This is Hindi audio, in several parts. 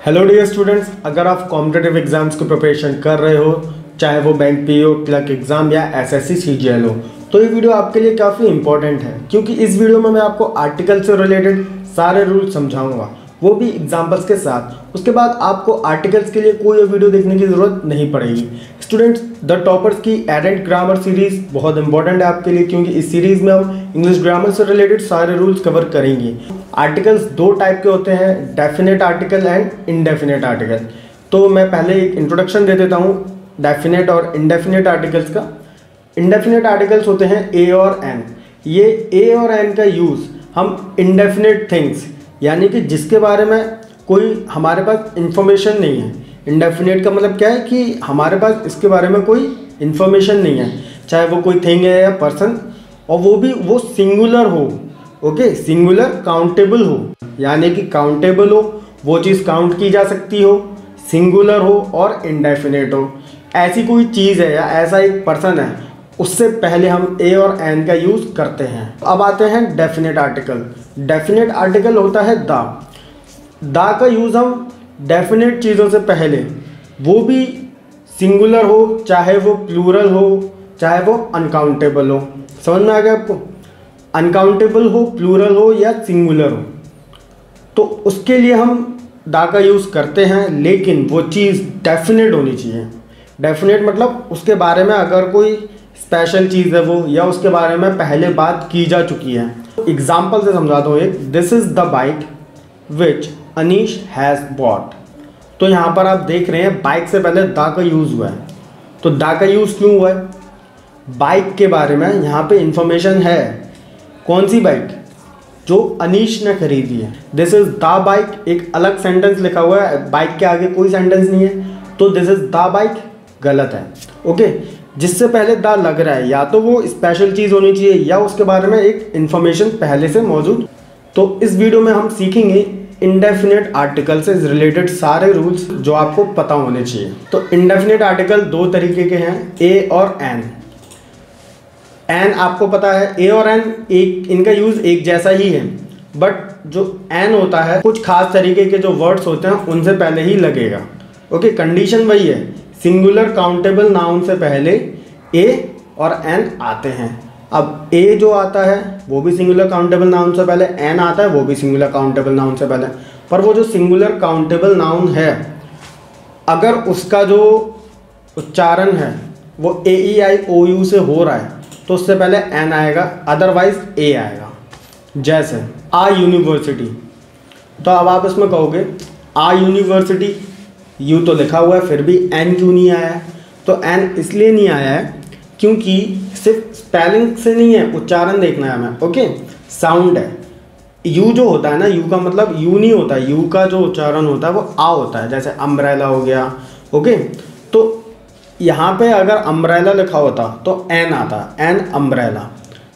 हेलो डियर स्टूडेंट्स, अगर आप कॉम्पिटिटिव एग्जाम्स की प्रिपरेशन कर रहे हो, चाहे वो बैंक पीओ, क्लर्क एग्जाम या एसएससी सीजीएल हो, तो ये वीडियो आपके लिए काफ़ी इंपॉर्टेंट है क्योंकि इस वीडियो में मैं आपको आर्टिकल से रिलेटेड सारे रूल समझाऊंगा, वो भी एग्जाम्पल्स के साथ। उसके बाद आपको आर्टिकल्स के लिए कोई वीडियो देखने की ज़रूरत नहीं पड़ेगी। स्टूडेंट्स, द टॉपर्स की एडेंट ग्रामर सीरीज़ बहुत इंपॉर्टेंट है आपके लिए क्योंकि इस सीरीज़ में हम इंग्लिश ग्रामर से रिलेटेड सारे रूल्स कवर करेंगे। आर्टिकल्स दो टाइप के होते हैं, definite article and indefinite article. तो मैं पहले एक इंट्रोडक्शन दे देता हूँ डेफिनेट और इनडेफिनेट आर्टिकल्स का। इनडेफिनेट आर्टिकल्स होते हैं ए और एन। ये ए और एन का यूज़ हम इनडेफिनेट थिंग्स, यानी कि जिसके बारे में कोई हमारे पास इंफॉर्मेशन नहीं है। इनडेफिनेट का मतलब क्या है कि हमारे पास इसके बारे में कोई इंफॉर्मेशन नहीं है, चाहे वो कोई थिंग है या पर्सन, और वो भी वो सिंगुलर हो। ओके, सिंगुलर काउंटेबल हो, यानी कि काउंटेबल हो, वो चीज़ काउंट की जा सकती हो, सिंगुलर हो और इनडेफिनेट हो। ऐसी कोई चीज़ है या ऐसा एक पर्सन है, उससे पहले हम ए और एन का यूज़ करते हैं। अब आते हैं डेफिनेट आर्टिकल। डेफिनेट आर्टिकल होता है द का यूज़ हम डेफिनेट चीज़ों से पहले, वो भी सिंगुलर हो, चाहे वो प्लूरल हो, चाहे वो अनकाउंटेबल हो। समझ में आ गया आपको? अनकाउंटेबल हो, प्लूरल हो या सिंगुलर हो, तो उसके लिए हम द का यूज़ करते हैं, लेकिन वो चीज़ डेफिनेट होनी चाहिए। डेफिनेट मतलब उसके बारे में अगर कोई स्पेशल चीज़ है वो, या उसके बारे में पहले बात की जा चुकी है। एग्जाम्पल से समझाता हूँ एक। This is the bike which Anish has bot. तो यहाँ पर आप देख रहे हैं बाइक से पहले द का यूज़ हुआ है। तो द का यूज़ क्यों हुआ है? बाइक के बारे में यहाँ पे इंफॉर्मेशन है। कौन सी बाइक? जो अनीश ने खरीदी है। दिस इज़ द बाइक, एक अलग सेंटेंस लिखा हुआ है, बाइक के आगे कोई सेंटेंस नहीं है, तो दिस इज़ द बाइक गलत है। ओके, जिससे पहले द लग रहा है, या तो वो स्पेशल चीज़ होनी चाहिए या उसके बारे में एक इन्फॉर्मेशन पहले से मौजूद। तो इस वीडियो में हम सीखेंगे इंडेफिनेट आर्टिकल से रिलेटेड सारे रूल्स जो आपको पता होने चाहिए। तो इंडेफिनेट आर्टिकल दो तरीके के हैं, ए और एन। एन आपको पता है, ए और एन एक, इनका यूज़ एक जैसा ही है, बट जो एन होता है कुछ खास तरीके के जो वर्ड्स होते हैं उनसे पहले ही लगेगा। ओके, कंडीशन वही है, सिंगुलर काउंटेबल नाउन से पहले ए और एन आते हैं। अब ए जो आता है वो भी सिंगुलर काउंटेबल नाउन से पहले, एन आता है वो भी सिंगुलर काउंटेबल नाउन से पहले। पर वो जो सिंगुलर काउंटेबल नाउन है, अगर उसका जो उच्चारण है वो ए ई आई ओ यू से हो रहा है तो उससे पहले एन आएगा, अदरवाइज ए आएगा। जैसे आ यूनिवर्सिटी, तो अब आप इसमें कहोगे आ यूनिवर्सिटी, यू तो लिखा हुआ है, फिर भी एन क्यों नहीं आया है? तो एन इसलिए नहीं आया है क्योंकि सिर्फ स्पेलिंग से नहीं है, उच्चारण देखना है हमें। ओके, साउंड है। यू जो होता है ना, यू का मतलब यू नहीं होता, यू का जो उच्चारण होता है वो आ होता है, जैसे अम्ब्रेला हो गया। ओके, तो यहाँ पे अगर अम्ब्रेला लिखा होता तो एन आता, एन अम्ब्रेला।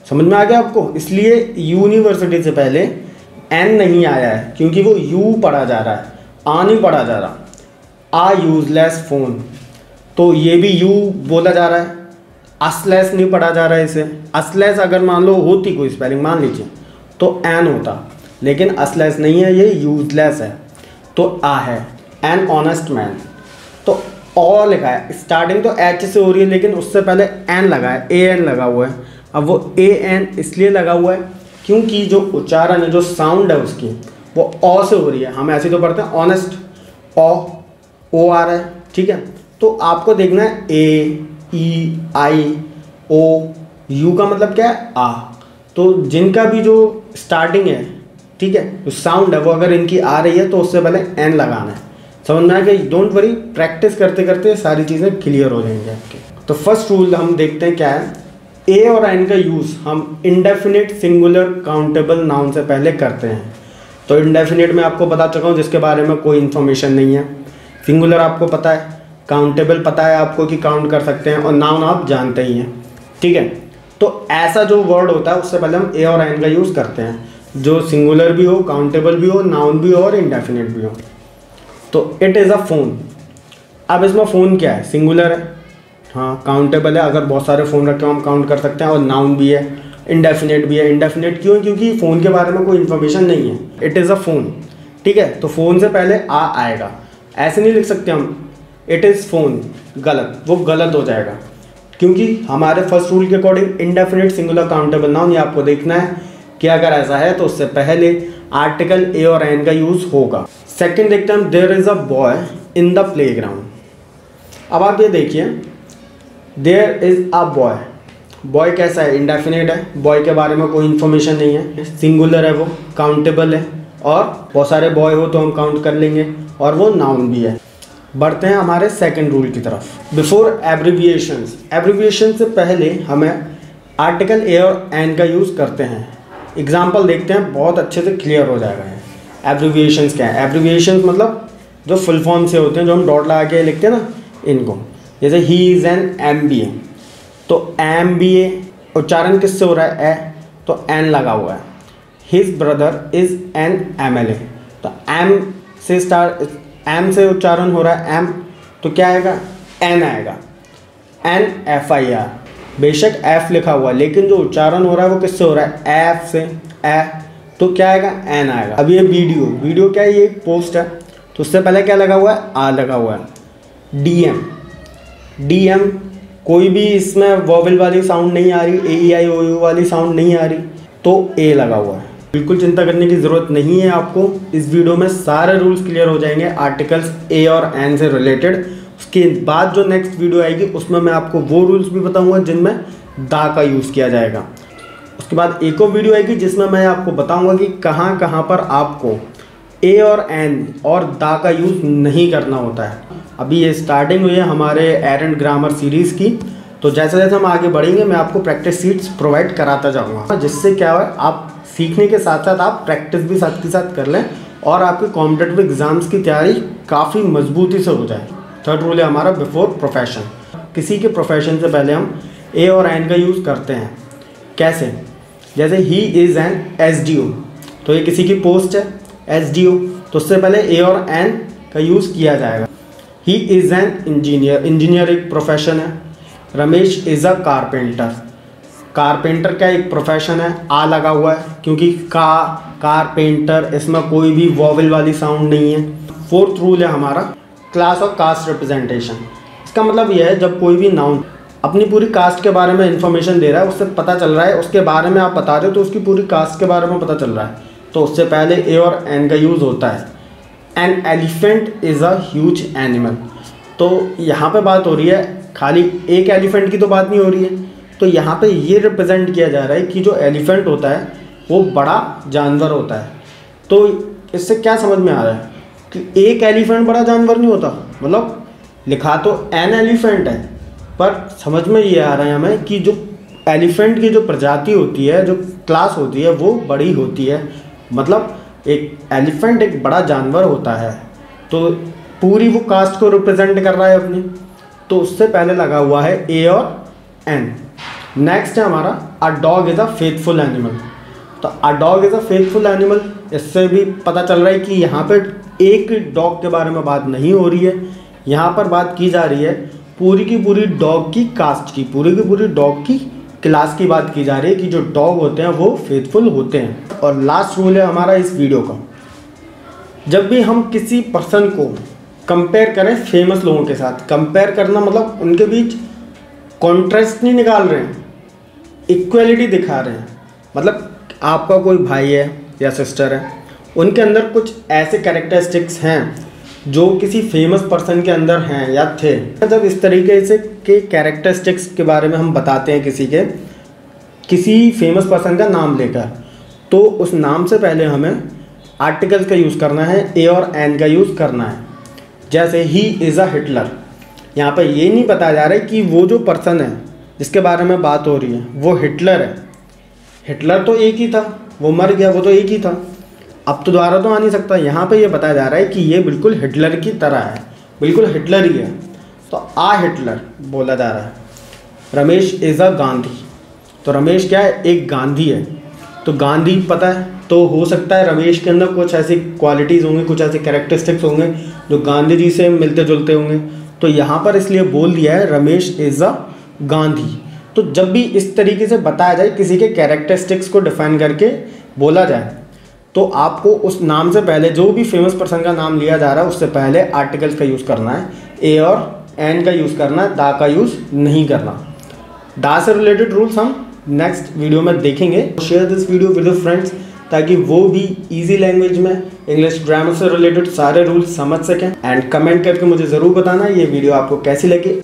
समझ में आ गया आपको? इसलिए यूनिवर्सिटी से पहले एन नहीं आया है क्योंकि वो यू पढ़ा जा रहा है, आ नहीं पढ़ा जा रहा। आ यूजलेस फ़ोन, तो ये भी यू बोला जा रहा है, असलेस नहीं पढ़ा जा रहा है इसे। असलेस अगर मान लो होती कोई स्पेलिंग मान लीजिए तो एन होता, लेकिन असलेस नहीं है, ये यूजलेस है, तो आ है। एन ऑनेस्ट मैन, तो ओ लिखा है, स्टार्टिंग तो एच से हो रही है लेकिन उससे पहले एन लगा है, ए एन लगा हुआ है। अब वो ए एन इसलिए लगा हुआ है क्योंकि जो उच्चारण है, जो साउंड है उसकी, वो ओ से हो रही है। हम ऐसे तो पढ़ते हैं ऑनेस्ट, ओ आ रहा है, ठीक है। तो आपको देखना है ए ई आई ओ, यू का मतलब क्या है? आ। तो जिनका भी जो स्टार्टिंग है, ठीक है, जो साउंड है वो अगर इनकी आ रही है तो उससे पहले एन लगाना है। समझ में आ गया? डोंट वरी, प्रैक्टिस करते करते सारी चीज़ें क्लियर हो जाएंगी आपके। तो फर्स्ट रूल हम देखते हैं क्या है। ए और एन का यूज़ हम इंडेफिनेट सिंगुलर काउंटेबल नाउन से पहले करते हैं। तो इंडेफिनेट में आपको बता चुका हूँ जिसके बारे में कोई इन्फॉर्मेशन नहीं है। सिंगुलर आपको पता है, काउंटेबल पता है आपको कि काउंट कर सकते हैं, और नाउन आप जानते ही हैं, ठीक है। तो ऐसा जो वर्ड होता है उससे पहले हम ए और एन का यूज़ करते हैं, जो सिंगुलर भी हो, काउंटेबल भी हो, नाउन भी हो और इंडेफिनेट भी हो। तो इट इज़ अ फ़ोन। अब इसमें फ़ोन क्या है? सिंगुलर है, हाँ, काउंटेबल है, अगर बहुत सारे फ़ोन रखे हो हम काउंट कर सकते हैं, और नाउन भी है, इंडेफिनेट भी है। इंडेफिनेट क्यों? क्योंकि फ़ोन के बारे में कोई इन्फॉर्मेशन नहीं है। इट इज़ अ फ़ोन, ठीक है, तो फ़ोन से पहले आ आएगा, ऐसे नहीं लिख सकते हम इट इज़ फ़ोन, गलत, वो गलत हो जाएगा, क्योंकि हमारे फर्स्ट रूल के according indefinite singular countable noun, ये आपको देखना है कि अगर ऐसा है तो उससे पहले आर्टिकल ए और एन का यूज़ होगा। सेकंड देखते हैं, there is a boy in the playground. अब आप ये देखिए, there is a boy, boy कैसा है, इंडेफिनिट है, बॉय के बारे में कोई इन्फॉर्मेशन नहीं है, सिंगुलर है, वो काउंटेबल है, और बहुत सारे बॉय हो तो हम काउंट कर लेंगे, और वो नाउन भी है। बढ़ते हैं हमारे सेकंड रूल की तरफ। बिफोर एब्रिविएशंस, एब्रिविएशन से पहले हमें आर्टिकल ए और एन का यूज़ करते हैं। एग्जाम्पल देखते हैं, बहुत अच्छे से क्लियर हो जाएगा। एब्रिविएशंस क्या है? एब्रिविएशंस मतलब जो फुल फॉर्म से होते हैं, जो हम डॉट लगा के लिखते हैं ना, इनको। जैसे ही इज़ एन MBA, तो MBA उच्चारण किससे हो रहा है? ए, तो एन लगा हुआ है। His brother is an MLA, तो एम से उच्चारण हो रहा है एम, तो क्या आएगा? एन आएगा। NFIR, बेशक एफ लिखा हुआ है लेकिन जो उच्चारण हो रहा है वो किससे हो रहा है? एफ से, ए, तो क्या आएगा? एन आएगा। अब ये वीडियो क्या है? ये एक पोस्ट है, तो उससे पहले क्या लगा हुआ है? आ लगा हुआ है। DM, कोई भी इसमें वॉवेल वाली साउंड नहीं आ रही, AEIOU वाली साउंड नहीं आ रही, तो ए लगा हुआ है। बिल्कुल चिंता करने की ज़रूरत नहीं है आपको, इस वीडियो में सारे रूल्स क्लियर हो जाएंगे आर्टिकल्स ए और एन से रिलेटेड। उसके बाद जो नेक्स्ट वीडियो आएगी उसमें मैं आपको वो रूल्स भी बताऊंगा जिनमें दा का यूज़ किया जाएगा। उसके बाद एक और वीडियो आएगी जिसमें मैं आपको बताऊंगा कि कहाँ कहाँ पर आपको ए और एन और दा का यूज़ नहीं करना होता है। अभी ये स्टार्टिंग हुई है हमारे एर एंड ग्रामर सीरीज़ की, तो जैसे जैसे हम आगे बढ़ेंगे मैं आपको प्रैक्टिस सीट्स प्रोवाइड कराता जाऊँगा, जिससे क्या है आप सीखने के साथ साथ आप प्रैक्टिस भी साथ के साथ कर लें और आपके कॉम्पिटिटिव एग्ज़ाम्स की तैयारी काफ़ी मजबूती से हो जाए। थर्ड रूल है हमारा बिफोर प्रोफेशन। किसी के प्रोफेशन से पहले हम ए और एन का यूज़ करते हैं। कैसे? जैसे ही इज़ एन SDO, तो ये किसी की पोस्ट है SDO, तो उससे पहले ए और एन का यूज़ किया जाएगा। He is an engineer, engineer एक प्रोफेशन है। Ramesh is a carpenter, carpenter क्या एक प्रोफेशन है, आ लगा हुआ है क्योंकि कारपेंटर, इसमें कोई भी वॉवेल वाली साउंड नहीं है। फोर्थ रूल है हमारा क्लास और कास्ट रिप्रेजेंटेशन। इसका मतलब यह है जब कोई भी नाउन अपनी पूरी कास्ट के बारे में इंफॉर्मेशन दे रहा है, उससे पता चल रहा है, उसके बारे में आप बता रहे हो तो उसकी पूरी कास्ट के बारे में पता चल रहा है, तो उससे पहले ए और एन का यूज़ होता है। An elephant is a huge animal, तो यहाँ पे बात हो रही है खाली एक एलिफेंट की तो बात नहीं हो रही है, तो यहाँ पे ये रिप्रेजेंट किया जा रहा है कि जो एलिफेंट होता है वो बड़ा जानवर होता है। तो इससे क्या समझ में आ रहा है कि एक एलिफेंट बड़ा जानवर नहीं होता, मतलब लिखा तो एन एलिफेंट है पर समझ में ये आ रहा है हमें कि जो एलिफेंट की जो प्रजाति होती है, जो क्लास होती है वो बड़ी होती है, मतलब एक एलिफेंट एक बड़ा जानवर होता है, तो पूरी वो कास्ट को रिप्रेजेंट कर रहा है अपनी, तो उससे पहले लगा हुआ है ए और एन। नेक्स्ट है हमारा a dog is a faithful animal, तो a dog is a faithful animal, इससे भी पता चल रहा है कि यहाँ पे एक डॉग के बारे में बात नहीं हो रही है, यहाँ पर बात की जा रही है पूरी की पूरी डॉग की कास्ट की, पूरी की पूरी डॉग की क्लास की बात की जा रही है कि जो डॉग होते हैं वो फेथफुल होते हैं। और लास्ट रूल है हमारा इस वीडियो का, जब भी हम किसी पर्सन को कंपेयर करें फेमस लोगों के साथ, कंपेयर करना मतलब उनके बीच कॉन्ट्रास्ट नहीं निकाल रहे हैं, इक्वलिटी दिखा रहे हैं। मतलब आपका कोई भाई है या सिस्टर है, उनके अंदर कुछ ऐसे कैरेक्टरिस्टिक्स हैं जो किसी फेमस पर्सन के अंदर हैं या थे। जब इस तरीके से के कैरेक्टरिस्टिक्स के बारे में हम बताते हैं किसी फेमस पर्सन का नाम लेकर, तो उस नाम से पहले हमें आर्टिकल्स का यूज़ करना है, ए और एन का यूज़ करना है। जैसे ही इज़ अ हिटलर, यहाँ पर ये नहीं बताया जा रहा है कि वो जो पर्सन है जिसके बारे में बात हो रही है वो हिटलर है। हिटलर तो एक ही था, वो मर गया, वो तो एक ही था, अब तो दोबारा तो आ नहीं सकता। यहाँ पे ये बताया जा रहा है कि ये बिल्कुल हिटलर की तरह है, बिल्कुल हिटलर ही है, तो आ हिटलर बोला जा रहा है। रमेश इज़ अ गांधी, तो रमेश क्या है? एक गांधी है, तो गांधी पता है, तो हो सकता है रमेश के अंदर कुछ ऐसी क्वालिटीज़ होंगी, कुछ ऐसे कैरेक्टरिस्टिक्स होंगे जो गांधी जी से मिलते जुलते होंगे, तो यहाँ पर इसलिए बोल दिया है रमेश इज़ अ गांधी। तो जब भी इस तरीके से बताया जाए, किसी के कैरेक्टरिस्टिक्स को डिफाइन करके बोला जाए, तो आपको उस नाम से पहले जो भी फेमस पर्सन का नाम लिया जा रहा है उससे पहले आर्टिकल्स का यूज़ करना है, ए और एन का यूज़ करना है, दा का यूज़ नहीं करना। दा से रिलेटेड रूल्स हम नेक्स्ट वीडियो में देखेंगे। Share this video with your friends ताकि वो भी इजी लैंग्वेज में इंग्लिश ग्रामर से रिलेटेड सारे रूल्स समझ सकें। एंड कमेंट करके मुझे ज़रूर बताना ये वीडियो आपको कैसी लगी।